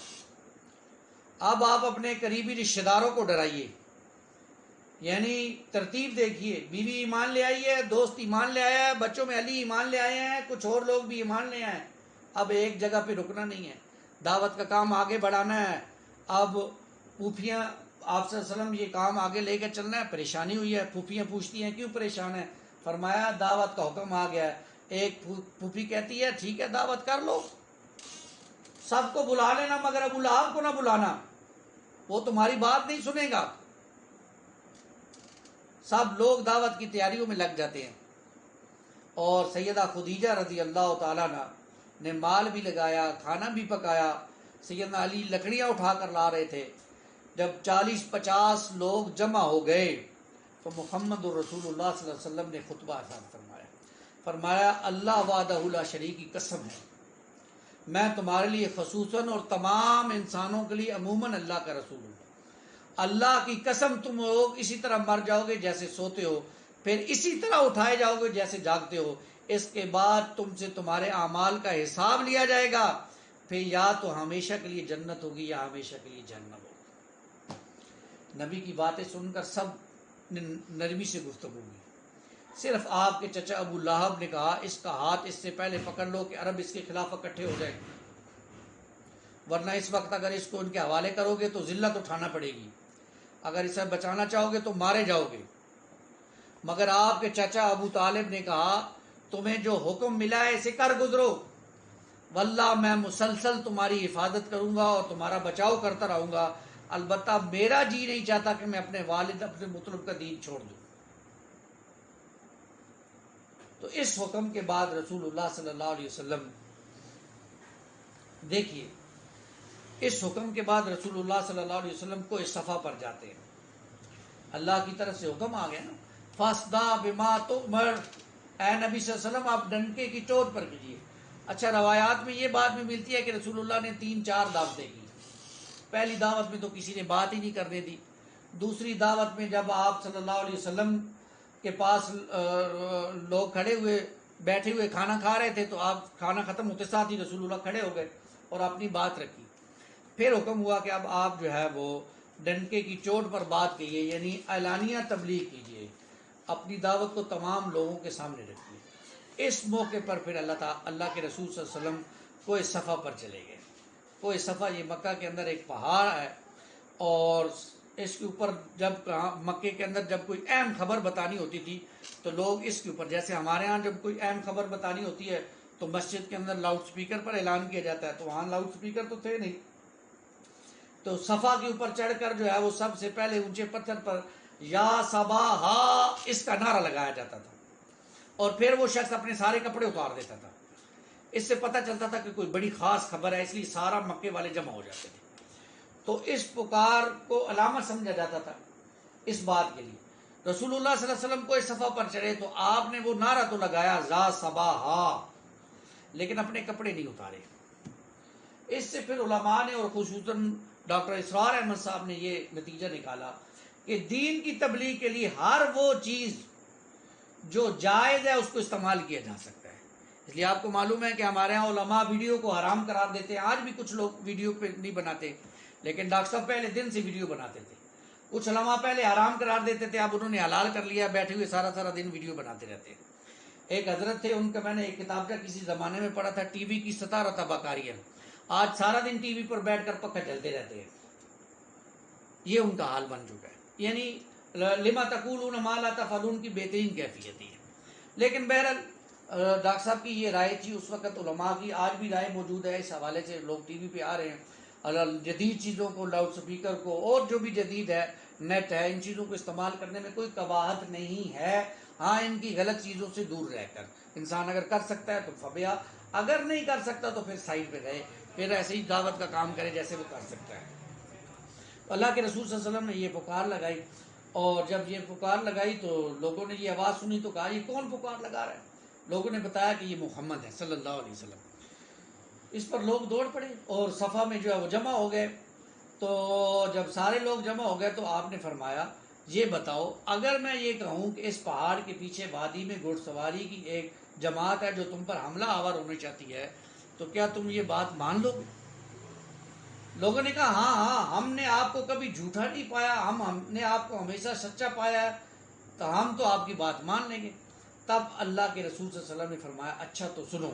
[SPEAKER 2] اب آپ اپنے قریبی رشتہ داروں کو ڈرائیے، یعنی ترتیب دیکھیے، بیوی ایمان لے آئی ہے، دوست ایمان لے آیا ہے، بچوں میں علی ایمان لے آئے ہیں، کچھ اور لوگ بھی ایمان لے آئے ہیں۔ اب ایک جگہ پہ رکنا نہیں ہے، دعوت کا کام آگے بڑھانا ہے۔ اب پھوپھیاں آپ صلی اللہ علیہ وسلم یہ کام آگے لے کے چلنا ہے، پریشانی ہوئی ہے، پھوپھیاں پوچھتی ہیں کیوں پریشان ہے؟ فرمایا دعوت کا حکم آ گیا ہے۔ ایک پھوپھی کہتی ہے ٹھیک ہے دعوت کر لو، سب کو بلا لینا مگر ابو لہب کو نہ بلانا، وہ تمہاری بات نہیں سنے گا۔ سب لوگ دعوت کی تیاریوں میں لگ جاتے ہیں، اور سیدہ خدیجہ رضی اللہ تعالیٰ عنہ نے مال بھی لگایا، کھانا بھی پکایا۔ سیدنا علی لکڑیاں اٹھا کر لا رہے تھے۔ جب 40-50 لوگ جمع ہو گئے تو محمد رسول اللہ صلی اللہ علیہ وسلم نے خطبہ ارشاد فرمایا اللہ وحدہ لا شریک کی قسم ہے، میں تمہارے لیے خصوصاً اور تمام انسانوں کے لیے عموماً اللہ کا رسول ہوں۔ اللہ کی قسم تم لوگ اسی طرح مر جاؤ گے جیسے سوتے ہو، پھر اسی طرح اٹھائے جاؤ گے جیسے جاگتے ہو۔ اس کے بعد تم سے تمہارے اعمال کا حساب لیا جائے گا، پھر یا تو ہمیشہ کے لیے جنت ہوگی یا ہمیشہ کے لیے جہنم ہوگی۔ نبی کی باتیں سن کر سب نے نرمی سے گفتگو کی، صرف آپ کے چچا ابو لہب نے کہا اس کا ہاتھ اس سے پہلے پکڑ لو کہ عرب اس کے خلاف اکٹھے ہو جائیں، ورنہ اس وقت اگر اس کو ان کے حوالے کرو گے تو ذلت اٹھانا پڑے گی، اگر اسے بچانا چاہو گے تو مارے جاؤ گے۔ مگر آپ کے چچا ابو طالب نے کہا تمہیں جو حکم ملا ہے اسے کر گزرو، واللہ میں مسلسل تمہاری حفاظت کروں گا اور تمہارا بچاؤ کرتا رہوں گا البتہ میرا جی نہیں چاہتا کہ میں اپنے والد اپنے مطلب کا دین چھوڑ دوں. تو اس حکم کے بعد رسول اللہ صلی اللہ علیہ وسلم دیکھیے، اس حکم کے بعد رسول اللہ صلی اللہ علیہ وسلم کو اس صفحہ پر جاتے ہیں. اللہ کی طرف سے حکم آ گیا نا، فَاسْدَعْ بِمَا تُؤْمَرُ، اے نبی صلی اللہ علیہ وسلم آپ ڈنکے کی چوٹ پر کیجیے. اچھا، روایات میں یہ بات بھی ملتی ہے کہ رسول اللہ نے 3-4 دعوتیں کی. پہلی دعوت میں تو کسی نے بات ہی نہیں کرنے دی. دوسری دعوت میں جب آپ صلی اللہ علیہ وسلم کے پاس لوگ کھڑے ہوئے بیٹھے ہوئے کھانا کھا رہے تھے، تو آپ کھانا ختم ہوتے ساتھ ہی رسول اللہ کھڑے ہو گئے اور اپنی بات رکھی. پھر حکم ہوا کہ اب آپ جو ہے وہ ڈنکے کی چوٹ پر بات کیجیے، یعنی اعلانیہ تبلیغ کیجیے، اپنی دعوت کو تمام لوگوں کے سامنے رکھیے. اس موقع پر پھر اللہ کے رسول صلی اللہ علیہ وسلم کوہ صفا پر چلے گئے. کوہ صفا یہ مکہ کے اندر ایک پہاڑ ہے، اور اس کے اوپر جب مکے کے اندر جب کوئی اہم خبر بتانی ہوتی تھی تو لوگ اس کے اوپر، جیسے ہمارے ہاں جب کوئی اہم خبر بتانی ہوتی ہے تو مسجد کے اندر لاؤڈ سپیکر پر اعلان کیا جاتا ہے، تو وہاں لاؤڈ سپیکر تو تھے نہیں، تو صفا کے اوپر چڑھ کر جو ہے وہ سب سے پہلے اونچے پتھر پر یا صباحا اس کا نعرہ لگایا جاتا تھا، اور پھر وہ شخص اپنے سارے کپڑے اتار دیتا تھا. اس سے پتہ چلتا تھا کہ کوئی بڑی خاص خبر ہے، اس لیے سارا مکے والے جمع ہو جاتے تھے. تو اس پکار کو علامت سمجھا جاتا تھا اس بات کے لیے. رسول اللہ صلی اللہ علیہ وسلم کو اس صفحہ پر چڑھے تو آپ نے وہ نعرہ تو لگایا ذا صباحا، لیکن اپنے کپڑے نہیں اتارے. اس سے پھر علماء نے اور خصوصاً ڈاکٹر اسرار احمد صاحب نے یہ نتیجہ نکالا کہ دین کی تبلیغ کے لیے ہر وہ چیز جو جائز ہے اس کو استعمال کیا جا سکتا ہے. اس لیے آپ کو معلوم ہے کہ ہمارے ہاں علماء ویڈیو کو حرام قرار دیتے ہیں. آج بھی کچھ لوگ ویڈیو پہ نہیں بناتے، لیکن ڈاکٹر صاحب پہلے دن سے ویڈیو بناتے تھے. کچھ علماء پہلے حرام قرار دیتے تھے، اب انہوں نے حلال کر لیا، بیٹھے ہوئے سارا دن ویڈیو بناتے رہتے ہیں. ایک حضرت تھے، ان کا میں نے ایک کتاب کا کسی زمانے میں پڑھا تھا، ٹی وی کی 17 تباکاریاں. آج سارا دن ٹی وی پر بیٹھ کر پکا چلتے رہتے ہیں. یہ ان کا حال بن چکا ہے، یعنی لما تقولون ما لا تفعلون کی بہترین کیفیت ہے. لیکن بہرحال ڈاکٹر صاحب کی یہ رائے تھی اس وقت، علماء کی آج بھی رائے موجود ہے. اس حوالے سے لوگ ٹی وی پہ آ رہے ہیں، جدید چیزوں کو، لاؤڈ سپیکر کو اور جو بھی جدید ہے، نیٹ ہے، ان چیزوں کو استعمال کرنے میں کوئی قباحت نہیں ہے. ہاں، ان کی غلط چیزوں سے دور رہ کر انسان اگر کر سکتا ہے تو فبیا، اگر نہیں کر سکتا تو پھر سائڈ پہ رہے، پھر ایسے ہی دعوت کا کام کرے جیسے وہ کر سکتا ہے. اللہ کے رسول صلی اللہ علیہ وسلم نے یہ پکار لگائی، اور جب یہ پکار لگائی تو لوگوں نے یہ آواز سنی تو کہا یہ کون پکار لگا رہا ہے؟ لوگوں نے بتایا کہ یہ محمد ہے صلی اللہ علیہ وسلم. اس پر لوگ دوڑ پڑے اور صفا میں جو ہے وہ جمع ہو گئے. تو جب سارے لوگ جمع ہو گئے تو آپ نے فرمایا یہ بتاؤ، اگر میں یہ کہوں کہ اس پہاڑ کے پیچھے وادی میں گھڑ سواری کی ایک جماعت ہے جو تم پر حملہ آور ہونے چاہتی ہے، تو کیا تم یہ بات مان لو گے؟ لوگوں نے کہا ہاں، ہم نے آپ کو کبھی جھوٹا نہیں پایا، ہم نے آپ کو ہمیشہ سچا پایا ہے، تو ہم تو آپ کی بات مان لیں گے. تب اللہ کے رسول صلی اللہ علیہ وسلم نے فرمایا اچھا تو سنو،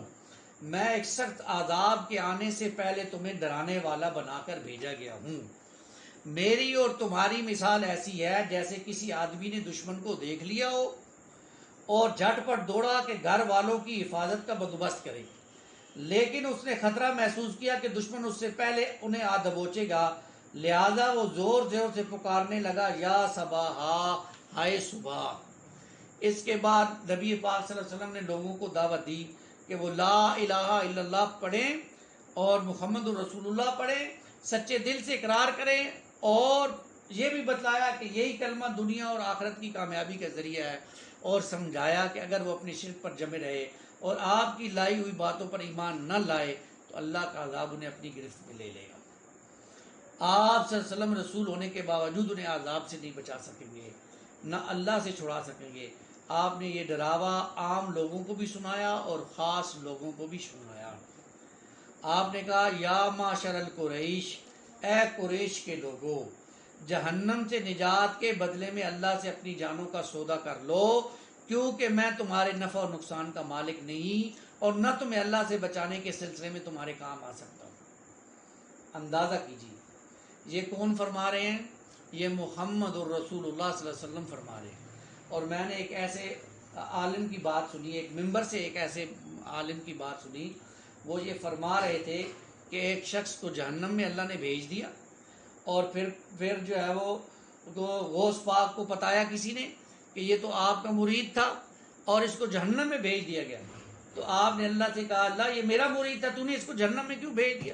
[SPEAKER 2] میں ایک سخت عذاب کے آنے سے پہلے تمہیں ڈرانے والا بنا کر بھیجا گیا ہوں. میری اور تمہاری مثال ایسی ہے جیسے کسی آدمی نے دشمن کو دیکھ لیا ہو اور جھٹ پٹ دوڑا کہ گھر والوں کی حفاظت کا بندوبست کرے، لیکن اس نے خطرہ محسوس کیا کہ دشمن اس سے پہلے انہیں آ دبوچے گا، لہذا وہ زور زور سے پکارنے لگا یا صباحا، ہائے صبح. اس کے بعد نبی پاک صلی اللہ علیہ وسلم نے لوگوں کو دعوت دی کہ وہ لا الہ الا اللہ پڑھیں اور محمد الرسول اللہ پڑھیں، سچے دل سے اقرار کریں، اور یہ بھی بتلایا کہ یہی کلمہ دنیا اور آخرت کی کامیابی کا ذریعہ ہے، اور سمجھایا کہ اگر وہ اپنے شرک پر جمے رہے اور آپ کی لائی ہوئی باتوں پر ایمان نہ لائے تو اللہ کا عذاب انہیں اپنی گرفت میں لے لے گا. آپ صلی اللہ علیہ وسلم رسول ہونے کے باوجود انہیں عذاب سے نہیں بچا سکیں گے، نہ اللہ سے چھڑا سکیں گے. آپ نے یہ ڈراوا عام لوگوں کو بھی سنایا اور خاص لوگوں کو بھی سنایا. آپ نے کہا یا معشر القریش، اے قریش کے لوگوں، جہنم سے نجات کے بدلے میں اللہ سے اپنی جانوں کا سودا کر لو، کیونکہ میں تمہارے نفع اور نقصان کا مالک نہیں اور نہ تمہیں اللہ سے بچانے کے سلسلے میں تمہارے کام آ سکتا ہوں. اندازہ کیجیے یہ کون فرما رہے ہیں؟ یہ محمد الرسول اللہ صلی اللہ علیہ وسلم فرما رہے ہیں. اور میں نے ایک ایسے عالم کی بات سنی، ایک ممبر سے ایک ایسے عالم کی بات سنی، وہ یہ فرما رہے تھے کہ ایک شخص کو جہنم میں اللہ نے بھیج دیا اور پھر جو ہے وہ غوث پاک کو بتایا کسی نے کہ یہ تو آپ کا مرید تھا اور اس کو جہنم میں بھیج دیا گیا. تو آپ نے اللہ سے کہا اللہ یہ میرا مرید تھا، تو نے اس کو جہنم میں کیوں بھیج دیا؟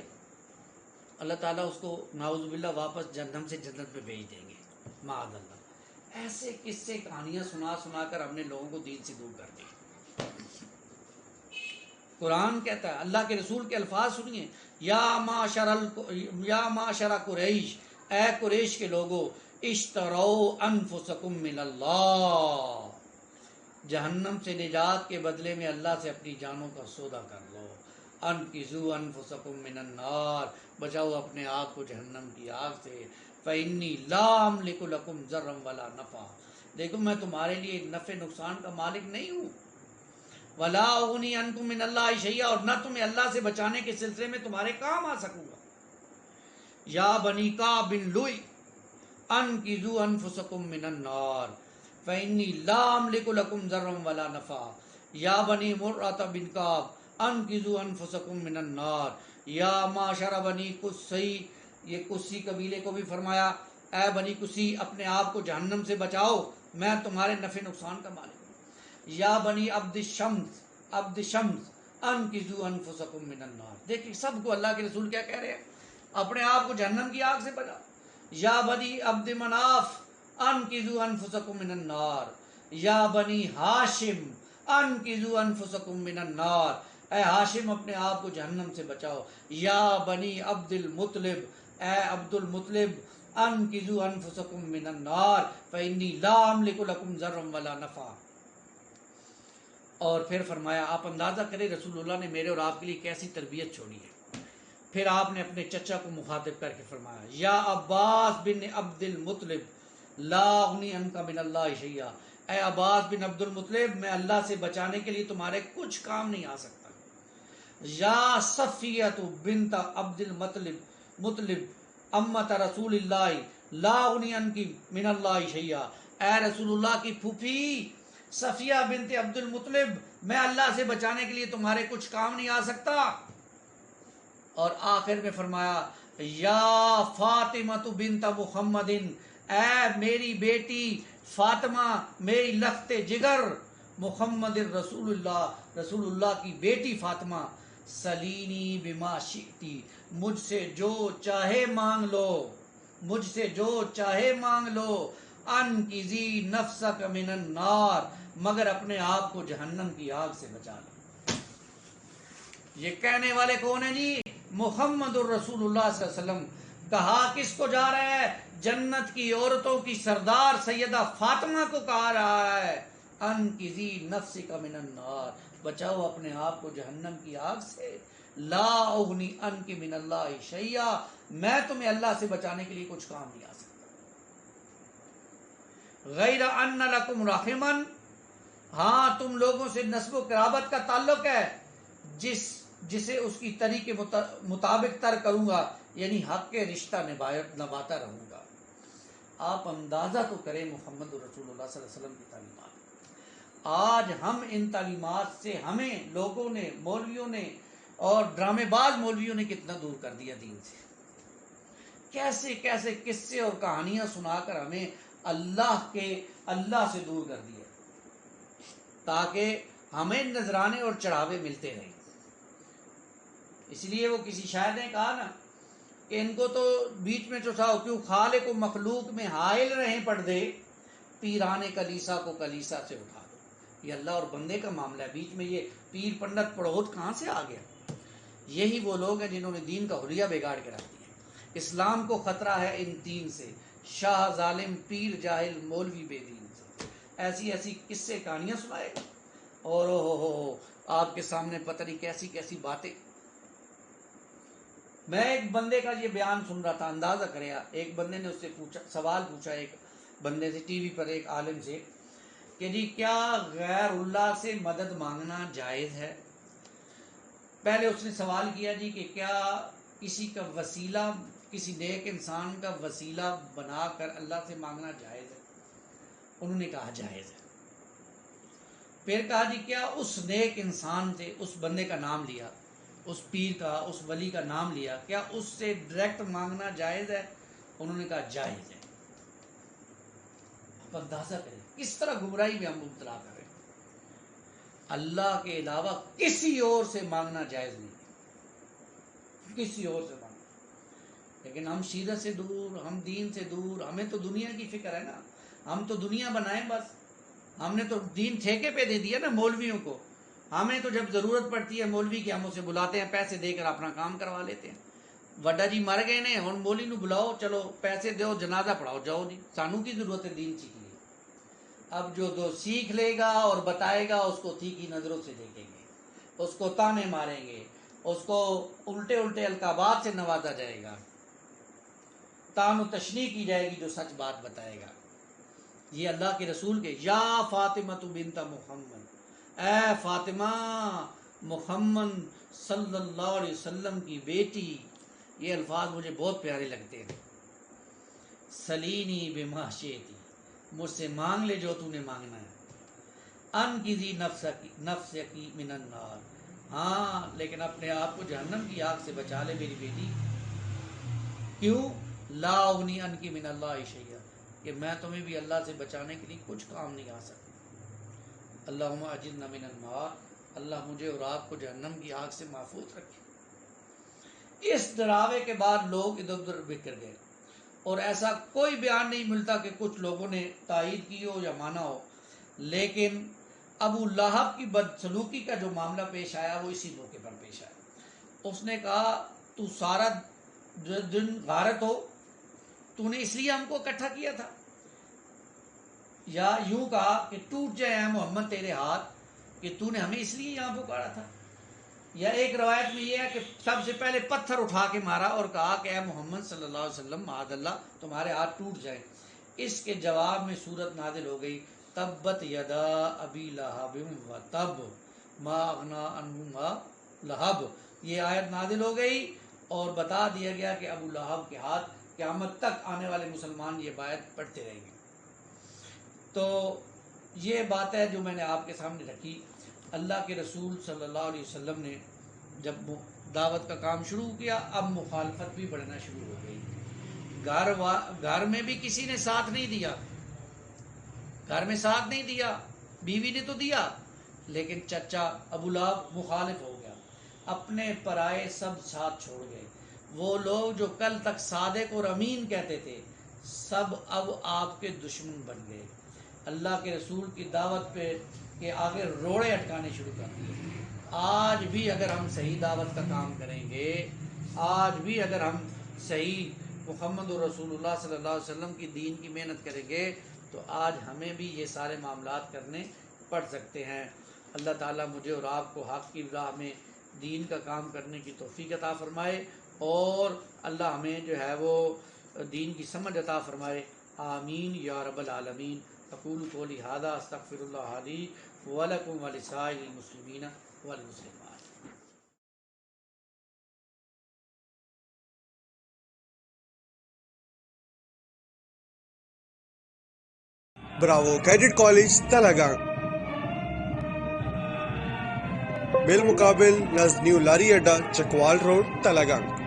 [SPEAKER 2] اللہ تعالیٰ اس کو نعوذ باللہ واپس جہنم سے جنت میں بھیج دیں گے معاذ اللہ. ایسے قصے کہانیاں سنا سنا کر ہم نے لوگوں کو دین سے دور کر دی. قرآن کہتا ہے، اللہ کے رسول کے الفاظ سنیے، یا معاشر قریش، اے قریش کے لوگو، اشترو انفسکم من اللہ، جہنم سے نجات کے بدلے میں اللہ سے اپنی جانوں کا سودا کر لو. انقذوا انفسکم من النار، بچاؤ اپنے آپ کو جہنم کی آگ سے. فإنی لا املک لکم ضرا ولا نفع، دیکھو میں تمہارے لیے نفع نقصان کا مالک نہیں ہوں. ولا اغنی عنکم من اللہ شیئا، اور نہ تمہیں اللہ سے بچانے کے سلسلے میں تمہارے کام آ سکوں گا. یا بنی کعب بن لوئی انقذوا انفسکم من النار فإنی لا املک لکم ضرا ولا نفع. یا بنی مرۃ بن کعب انقذوا انفسکم من النار. یا معاشر بنی قصی، یہ قصی قبیلے کو بھی فرمایا اے بنی قصی اپنے آپ کو جہنم سے بچاؤ، میں تمہارے نفع نقصان کا مالک ہوں. یا بنی عبد شمس انقذوا انفسکم من النار. دیکھیں سب کو اللہ کے رسول کیا کہہ رہے ہیں، اپنے آپ کو جہنم کی آگ سے بچاؤ. یا بنی عبد مناف انقذوا انفسکم من النار. یا بنی ہاشم انقذوا انفسکم من النار، اے ہاشم اپنے آپ کو جہنم سے بچاؤ. یا بنی عبد المطلب، اے عبد المطلب انقذوا انفسکم من النار فإنی لا املک لکم ضرا ولا نفع. اور پھر فرمایا، آپ اندازہ کریں رسول اللہ نے میرے اور آپ کے لیے کیسی تربیت چھوڑی ہے. پھر آپ نے اپنے چچا کو مخاطب کر کے فرمایا یا عباس بن عبد المطلب لا اغنی عنک من اللہ شیئا، اے عباس بن عبد المطلب میں اللہ سے بچانے کے لیے تمہارے کچھ کام نہیں آ سکتا. یا صفیۃ بنت عبد المطلب امت رسول اللہ لا اغنی عنک من اللہ شیئا، اے رسول اللہ کی پھوپھی صفیہ بنت عبد المطلب میں اللہ سے بچانے کے لیے تمہارے کچھ کام نہیں آ سکتا. اور آخر میں فرمایا یا فاطمہ بنت محمد، اے میری بیٹی فاطمہ میری لخت جگر محمد رسول اللہ کی بیٹی فاطمہ، سلینی بما شئتی، مجھ سے جو چاہے مانگ لو، مجھ سے جو چاہے مانگ لو. انقذی نفسک من النار، مگر اپنے آپ کو جہنم کی آگ سے بچا لو. یہ کہنے والے کون ہیں جی؟ محمد الرسول اللہ صلی اللہ علیہ وسلم. کہا کس کو جا رہا ہے؟ جنت کی عورتوں کی سردار سیدہ فاطمہ کو کہا رہا ہے انقذی نفسک من النار، بچاؤ اپنے آپ کو جہنم کی آگ سے. لا اغنی عنک من اللہ شیئا، میں تمہیں اللہ سے بچانے کے لیے کچھ کام نہیں آ سکتا. غیر ان لکم رحما، ہاں تم لوگوں سے نسب و قرابت کا تعلق ہے، جسے اس کی طری کے مطابق تر کروں گا، یعنی حق کے رشتہ نبھاتا رہوں گا. آپ اندازہ تو کریں محمد رسول اللہ صلی اللہ علیہ وسلم کی تعلیمات. آج ہم ان تعلیمات سے ہمیں لوگوں نے، مولویوں نے اور ڈرامے باز مولویوں نے کتنا دور کر دیا دین سے. کیسے کیسے قصے اور کہانیاں سنا کر ہمیں اللہ سے دور کر دیا تاکہ ہمیں نذرانے اور چڑھاوے ملتے رہیں. اس لیے وہ کسی شاعر نے کہا نا کہ ان کو تو بیچ میں چوساؤ، کیوں خالق و مخلوق میں حائل رہیں پردے، پیرانے کلیسا کو کلیسا سے اٹھا دو. یہ اللہ اور بندے کا معاملہ ہے، بیچ میں یہ پیر پنڈت پڑوت کہاں سے آ گیا؟ یہی وہ لوگ ہیں جنہوں نے دین کا حلیہ بگاڑ کے رکھ دیا. اسلام کو خطرہ ہے ان تین سے، شاہ ظالم، پیر جاہل، مولوی بے دین سے. ایسی ایسی قصے کہانیاں سنائے اور ہو آپ کے سامنے پتہ نہیں کیسی کیسی باتیں. میں ایک بندے کا یہ بیان سن رہا تھا، اندازہ کرے، ایک بندے نے اس سے سوال پوچھا ایک بندے سے ٹی وی پر، ایک عالم سے، کہ جی کیا غیر اللہ سے مدد مانگنا جائز ہے؟ پہلے اس نے سوال کیا جی کہ کیا کسی کا وسیلہ، کسی نیک انسان کا وسیلہ بنا کر اللہ سے مانگنا جائز ہے؟ انہوں نے کہا جائز ہے. پھر کہا جی کیا اس نیک انسان سے، اس بندے کا نام لیا، اس پیر کا، اس ولی کا نام لیا، کیا اس سے ڈائریکٹ مانگنا جائز ہے؟ انہوں نے کہا جائز ہے. آپ اندازہ کریں کس طرح گمراہی میں ہم مبتلا کر رہے ہیں. اللہ کے علاوہ کسی اور سے مانگنا جائز نہیں ہے، کسی اور سے مانگنا. لیکن ہم سیرت سے دور، ہم دین سے دور، ہمیں تو دنیا کی فکر ہے نا. ہم تو دنیا بنائیں بس. ہم نے تو دین ٹھیکے پہ دے دیا نا مولویوں کو. ہمیں تو جب ضرورت پڑتی ہے مولوی کی ہم اسے بلاتے ہیں، پیسے دے کر اپنا کام کروا لیتے ہیں. وڈا جی مر گئے نے، ہن مولوی نو بلاؤ، چلو پیسے دو، جنازہ پڑھاؤ، جاؤ جی. سانو کی ضرورت ہے دین سیکھنے کی. اب جو دو سیکھ لے گا اور بتائے گا اس کو تیکھی نظروں سے دیکھیں گے، اس کو تانے ماریں گے، اس کو الٹے الٹے القابات سے نوازا جائے گا، تان و تشنیع کی جائے گی جو سچ بات بتائے گا. یہ اللہ کے رسول کے یا فاطمہ بنت محمد، اے فاطمہ محمد صلی اللہ علیہ وسلم کی بیٹی. یہ الفاظ مجھے بہت پیارے لگتے ہیں. سلینی بما شئتی، مجھ سے مانگ لے جو تو نے مانگنا ہے. انقذی نفسکی من النار، ہاں لیکن اپنے آپ کو جہنم کی آگ سے بچا لے میری بیٹی. کیوں؟ لا اغنی عنک من اللہ شیئا، کہ میں تمہیں بھی اللہ سے بچانے کے لیے کچھ کام نہیں آ سکتا. اللہم اجرنا من النار، اللہ مجھے اور آپ کو جہنم کی آگ سے محفوظ رکھے. اس ڈراوے کے بعد لوگ ادھر ادھر بکھر گئے، اور ایسا کوئی بیان نہیں ملتا کہ کچھ لوگوں نے تائید کی ہو یا مانا ہو. لیکن ابو لہب کی بدسلوکی کا جو معاملہ پیش آیا وہ اسی موقع پر پیش آیا. اس نے کہا تو سارا دن غارت ہو، تو نے اس لیے ہم کو اکٹھا کیا تھا، یا یوں کہا کہ ٹوٹ جائے اے محمد تیرے ہاتھ کہ تو نے ہمیں اس لیے یہاں پکارا تھا. یا ایک روایت میں یہ ہے کہ سب سے پہلے پتھر اٹھا کے مارا اور کہا کہ اے محمد صلی اللہ علیہ وسلم معاذ اللہ تمہارے ہاتھ ٹوٹ جائیں. اس کے جواب میں سورت نازل ہو گئی تبت یدا ابی لہب وتب ما اغنا عنہ ما لہب. یہ آیت نازل ہو گئی اور بتا دیا گیا کہ ابو لہب کے ہاتھ قیامت تک آنے والے مسلمان یہ آیت پڑھتے رہیں گے. تو یہ بات ہے جو میں نے آپ کے سامنے رکھی. اللہ کے رسول صلی اللہ علیہ وسلم نے جب دعوت کا کام شروع کیا، اب مخالفت بھی بڑھنا شروع ہو گئی. گھر میں بھی کسی نے ساتھ نہیں دیا، گھر میں ساتھ نہیں دیا. بیوی نے تو دیا لیکن چچا ابو لہب مخالف ہو گیا. اپنے پرائے سب ساتھ چھوڑ گئے. وہ لوگ جو کل تک صادق اور امین کہتے تھے سب اب آپ کے دشمن بن گئے. اللہ کے رسول کی دعوت پہ کے آگے روڑے اٹکانے شروع کر دیے. آج بھی اگر ہم صحیح دعوت کا کام کریں گے، آج بھی اگر ہم صحیح محمد رسول اللہ صلی اللہ علیہ وسلم کی دین کی محنت کریں گے تو آج ہمیں بھی یہ سارے معاملات کرنے پڑ سکتے ہیں. اللہ تعالیٰ مجھے اور آپ کو حق کی راہ میں دین کا کام کرنے کی توفیق عطا فرمائے، اور اللہ ہمیں جو ہے وہ دین کی سمجھ عطا فرمائے. آمین یا رب العالمین. اقول قولی ھذا استغفر اللہ لی ولکم ولسائر المسلمین والمسلمات.
[SPEAKER 3] براوو کیڈٹ کالج تلگنگ، بالمقابل نزد نیو لاری اڈا چکوال روڈ تلگنگ.